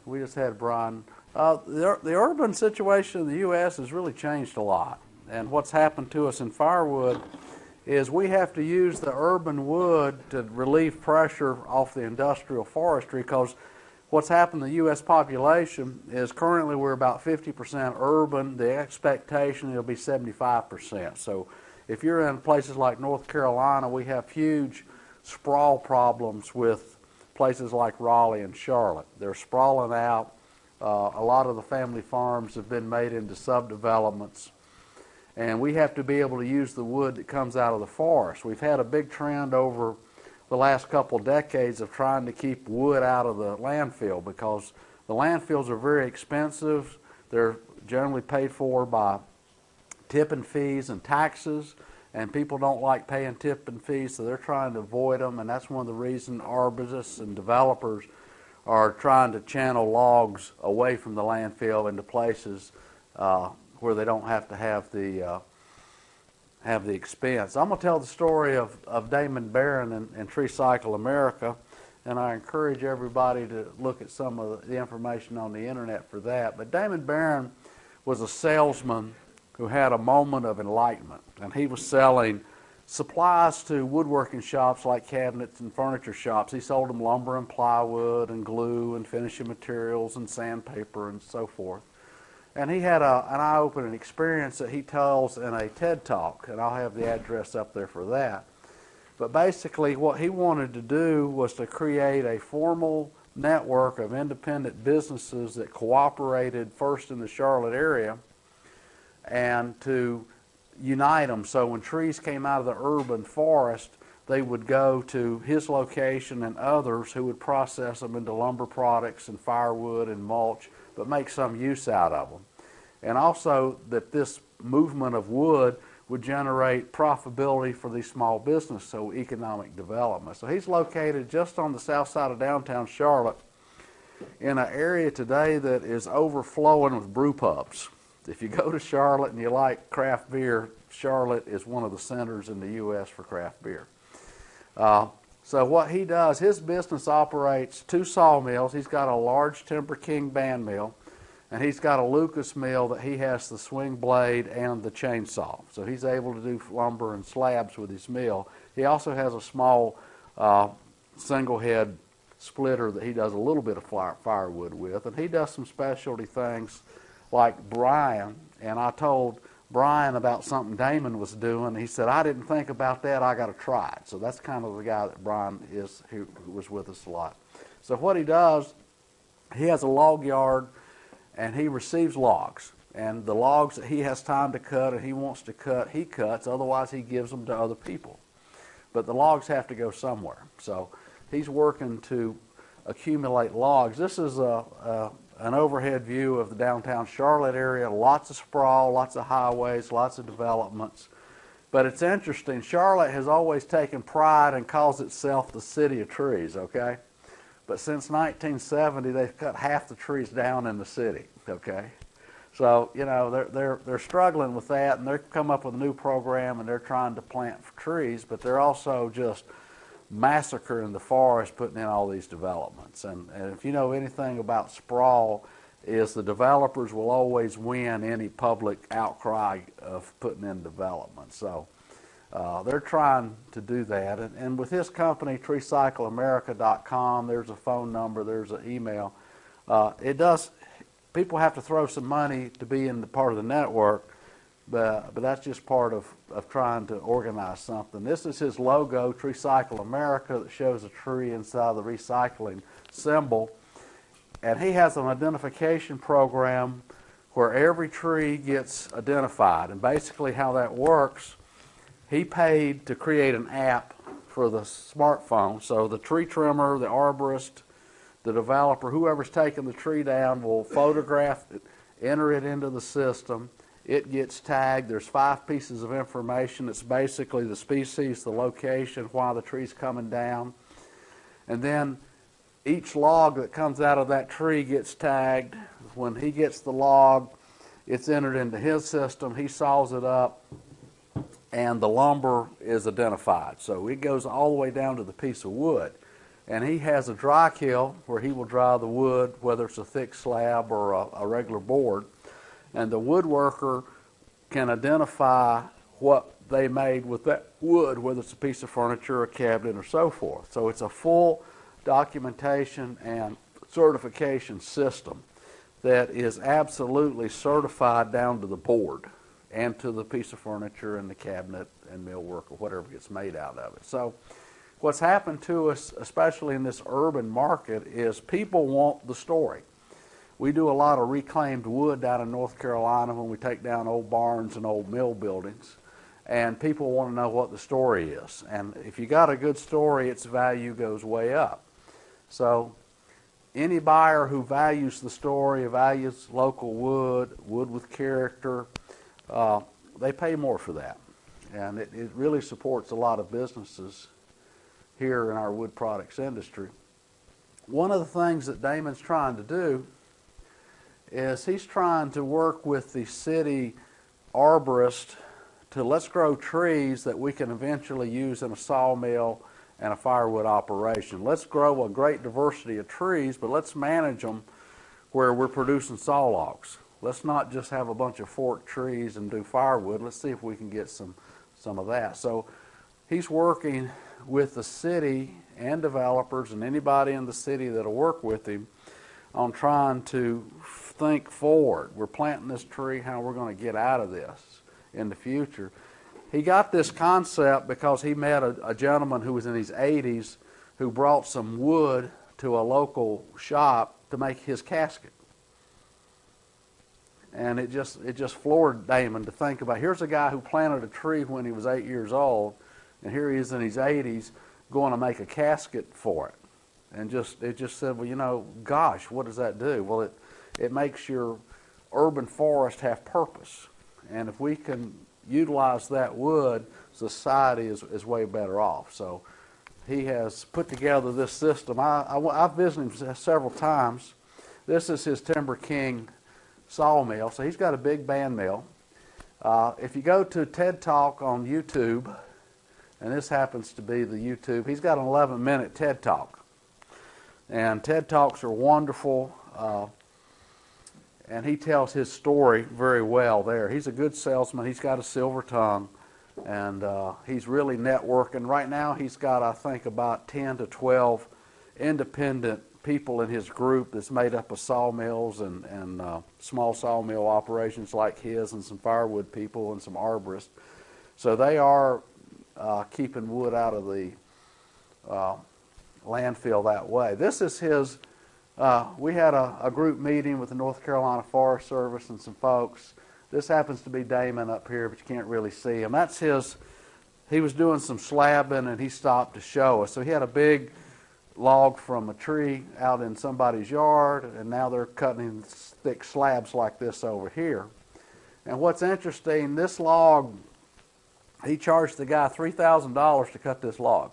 We just had Brian. The urban situation in the U.S. has really changed a lot. And what's happened to us in Firewood is we have to use the urban wood to relieve pressure off the industrial forestry, because what's happened to the U.S. population is currently we're about 50% urban. The expectation it'll be 75%. So if you're in places like North Carolina, we have huge sprawl problems with places like Raleigh and Charlotte. They're sprawling out. A lot of the family farms have been made into subdevelopments. And we have to be able to use the wood that comes out of the forest. We've had a big trend over the last couple decades of trying to keep wood out of the landfill, because the landfills are very expensive. They're generally paid for by tipping fees and taxes, and people don't like paying tipping fees, so they're trying to avoid them, and that's one of the reasons arborists and developers are trying to channel logs away from the landfill into places where they don't have to have the expense. I'm going to tell the story of Damon Barron and Tree Cycle America, and I encourage everybody to look at some of the information on the internet for that. But Damon Barron was a salesman who had a moment of enlightenment, and he was selling supplies to woodworking shops like cabinets and furniture shops. He sold them lumber and plywood and glue and finishing materials and sandpaper and so forth. And he had an eye-opening experience that he tells in a TED Talk, and I'll have the address up there for that. But basically what he wanted to do was to create a formal network of independent businesses that cooperated first in the Charlotte area, and to unite them. So when trees came out of the urban forest, they would go to his location and others who would process them into lumber products and firewood and mulch, but make some use out of them. And also that this movement of wood would generate profitability for these small businesses, so economic development. So he's located just on the south side of downtown Charlotte in an area today that is overflowing with brew pubs. If you go to Charlotte and you like craft beer, Charlotte is one of the centers in the U.S. for craft beer. So what he does, his business operates 2 sawmills. He's got a large Timber King band mill, and he's got a Lucas mill that he has the swing blade and the chainsaw. So he's able to do lumber and slabs with his mill. He also has a small single head splitter that he does a little bit of firewood with, and he does some specialty things like Brian. And I told Brian about something Damon was doing. He said, I didn't think about that, I got to try it. So that's kind of the guy that Brian is, who was with us a lot. So what he does, he has a log yard, and he receives logs. And the logs that he has time to cut and he wants to cut, he cuts. Otherwise, he gives them to other people. But the logs have to go somewhere. So he's working to accumulate logs. This is an overhead view of the downtown Charlotte area. Lots of sprawl, lots of highways, lots of developments. But it's interesting. Charlotte has always taken pride and calls itself the city of trees, okay? But since 1970, they've cut half the trees down in the city, okay? So, you know, they're struggling with that, and they've come up with a new program, and they're trying to plant trees, but they're also just massacring the forest, putting in all these developments. And if you know anything about sprawl, is the developers will always win any public outcry of putting in development. So they're trying to do that. And with his company, treecycleamerica.com, there's a phone number, there's an email. People have to throw some money to be in the part of the network, but that's just part of trying to organize something. This is his logo, Tree Cycle America, that shows a tree inside the recycling symbol. And he has an identification program where every tree gets identified. And basically how that works, he paid to create an app for the smartphone. So the tree trimmer, the arborist, the developer, whoever's taking the tree down will photograph it, enter it into the system. It gets tagged. There's 5 pieces of information. It's basically the species, the location, why the tree's coming down. And then each log that comes out of that tree gets tagged. When he gets the log, it's entered into his system. He saws it up, and the lumber is identified. So it goes all the way down to the piece of wood. And he has a dry kiln where he will dry the wood, whether it's a thick slab or a regular board. And the woodworker can identify what they made with that wood, whether it's a piece of furniture, a cabinet, or so forth. So it's a full documentation and certification system that is absolutely certified down to the board and to the piece of furniture and the cabinet and millwork or whatever gets made out of it. So what's happened to us, especially in this urban market, is people want the story. We do a lot of reclaimed wood down in North Carolina when we take down old barns and old mill buildings, and people want to know what the story is. And if you got a good story, its value goes way up. So any buyer who values the story, values local wood, wood with character, they pay more for that. And it really supports a lot of businesses here in our wood products industry. One of the things that Damon's trying to do is he's trying to work with the city arborist to let's grow trees that we can eventually use in a sawmill and a firewood operation. Let's grow a great diversity of trees, but let's manage them where we're producing saw logs. Let's not just have a bunch of forked trees and do firewood. Let's see if we can get some of that. So he's working with the city and developers and anybody in the city that'll work with him on trying to think forward. We're planting this tree, how we're going to get out of this in the future. He got this concept because he met a gentleman who was in his 80s who brought some wood to a local shop to make his casket. And it just floored Damon to think about, here's a guy who planted a tree when he was 8 years old, and here he is in his 80s going to make a casket for it. And it just said, well, you know, gosh, what does that do? Well, it makes your urban forest have purpose. And if we can utilize that wood, society is way better off. So he has put together this system. I've visited him several times. This is his Timber King sawmill. So he's got a big band mill. If you go to TED Talk on YouTube, and this happens to be the YouTube, he's got an 11-minute TED Talk. And TED Talks are wonderful. And he tells his story very well there. He's a good salesman. He's got a silver tongue, and he's really networking. Right now he's got, I think, about 10 to 12 independent people in his group that's made up of sawmills and small sawmill operations like his, and some firewood people and some arborists. So they are keeping wood out of the landfill that way. This is his... we had a group meeting with the North Carolina Forest Service and some folks. This happens to be Damon up here, but you can't really see him. That's he was doing some slabbing, and he stopped to show us. So he had a big log from a tree out in somebody's yard, and now they're cutting thick slabs like this over here. And what's interesting, this log, he charged the guy $3,000 to cut this log.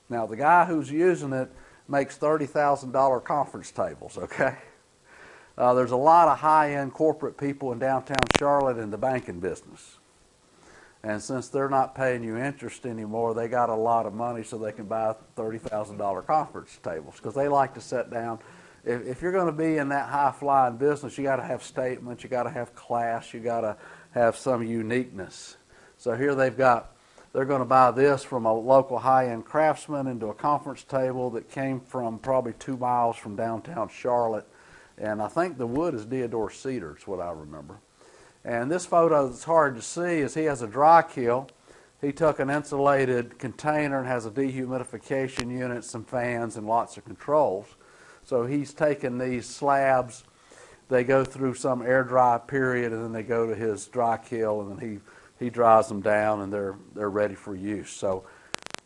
Now, the guy who's using it makes $30,000 conference tables, okay? There's a lot of high-end corporate people in downtown Charlotte in the banking business. And since they're not paying you interest anymore, they got a lot of money so they can buy $30,000 conference tables because they like to sit down. If you're going to be in that high-flying business, you got to have statements, you got to have class, you got to have some uniqueness. So here they're going to buy this from a local high-end craftsman into a conference table that came from probably 2 miles from downtown Charlotte. And I think the wood is deodar cedar, is what I remember. And this photo that's hard to see is he has a dry kiln. He took an insulated container and has a dehumidification unit, some fans, and lots of controls. So he's taken these slabs, they go through some air dry period, and then they go to his dry kiln, and then he dries them down, and they're ready for use. So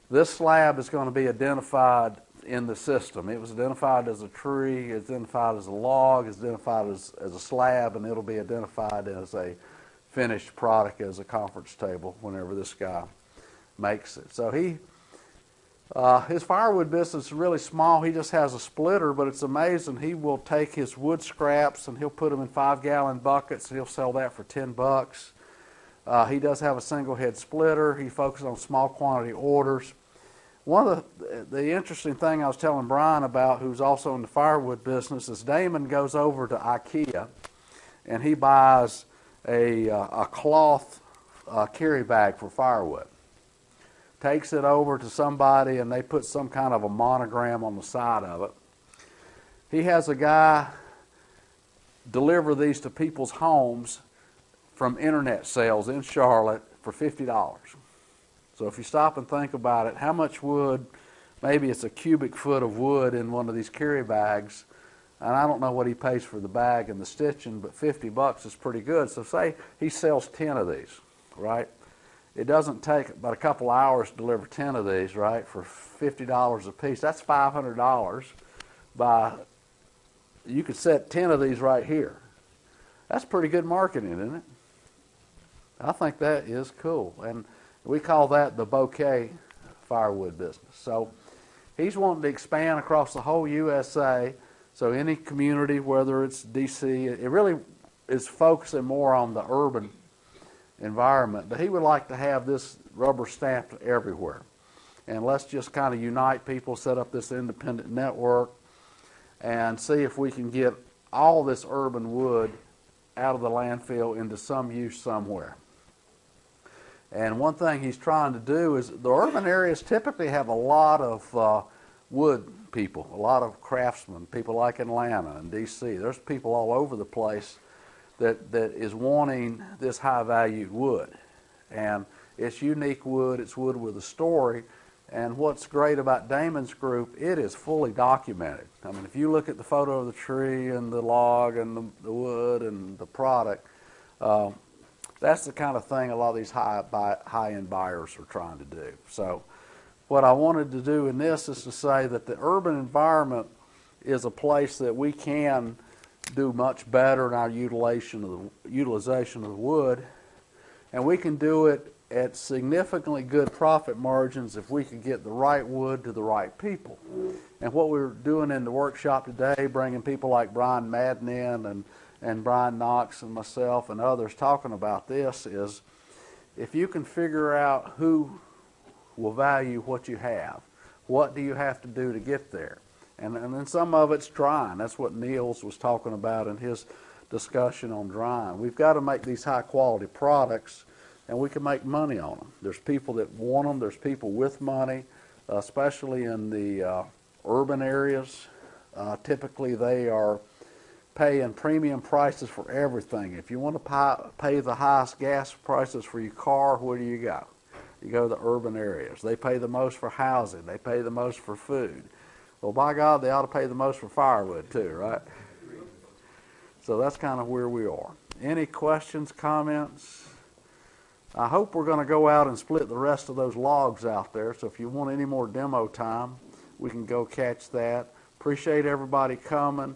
this slab is going to be identified in the system. It was identified as a tree, it's identified as a log, it's identified as a slab, and it'll be identified as a finished product as a conference table whenever this guy makes it. So his firewood business is really small. He just has a splitter, but it's amazing. He will take his wood scraps and he'll put them in 5-gallon buckets, and he'll sell that for $10. He does have a single head splitter. He focuses on small quantity orders. One of the interesting thing I was telling Brian about, who's also in the firewood business, is Damon goes over to IKEA and he buys a cloth carry bag for firewood. Takes it over to somebody and they put some kind of a monogram on the side of it. He has a guy deliver these to people's homes from internet sales in Charlotte for $50. So if you stop and think about it, how much wood, maybe it's a cubic foot of wood in one of these carry bags, and I don't know what he pays for the bag and the stitching, but $50 is pretty good. So say he sells 10 of these, right? It doesn't take but a couple hours to deliver 10 of these, right, for $50 a piece. That's $500 you could set 10 of these right here. That's pretty good marketing, isn't it? I think that is cool. And we call that the Bouquet firewood business. So he's wanting to expand across the whole USA. So any community, whether it's D.C., it really is focusing more on the urban environment. But he would like to have this rubber stamped everywhere. And let's just kind of unite people, set up this independent network, and see if we can get all this urban wood out of the landfill into some use somewhere. And one thing he's trying to do is the urban areas typically have a lot of wood people, a lot of craftsmen, people like Atlanta and D.C. There's people all over the place that is wanting this high-valued wood. And it's unique wood, it's wood with a story. And what's great about Damon's group, it is fully documented. I mean, if you look at the photo of the tree and the log and the wood and the product, that's the kind of thing a lot of these high-end buyers are trying to do. So what I wanted to do in this is to say that the urban environment is a place that we can do much better in our utilization of the wood, and we can do it at significantly good profit margins if we can get the right wood to the right people. And what we're doing in the workshop today, bringing people like Brian Madden in and Brian Knox and myself and others talking about this, is if you can figure out who will value what you have, what do you have to do to get there? And then some of it's drying. That's what Niels was talking about in his discussion on drying. We've got to make these high quality products, and we can make money on them. There's people that want them. There's people with money, especially in the urban areas. Typically, they are paying premium prices for everything. If you want to pay the highest gas prices for your car, where do you go? You go to the urban areas. They pay the most for housing. They pay the most for food. Well, by God, they ought to pay the most for firewood too, right? So that's kind of where we are. Any questions, comments? I hope we're going to go out and split the rest of those logs out there. So if you want any more demo time, we can go catch that. Appreciate everybody coming.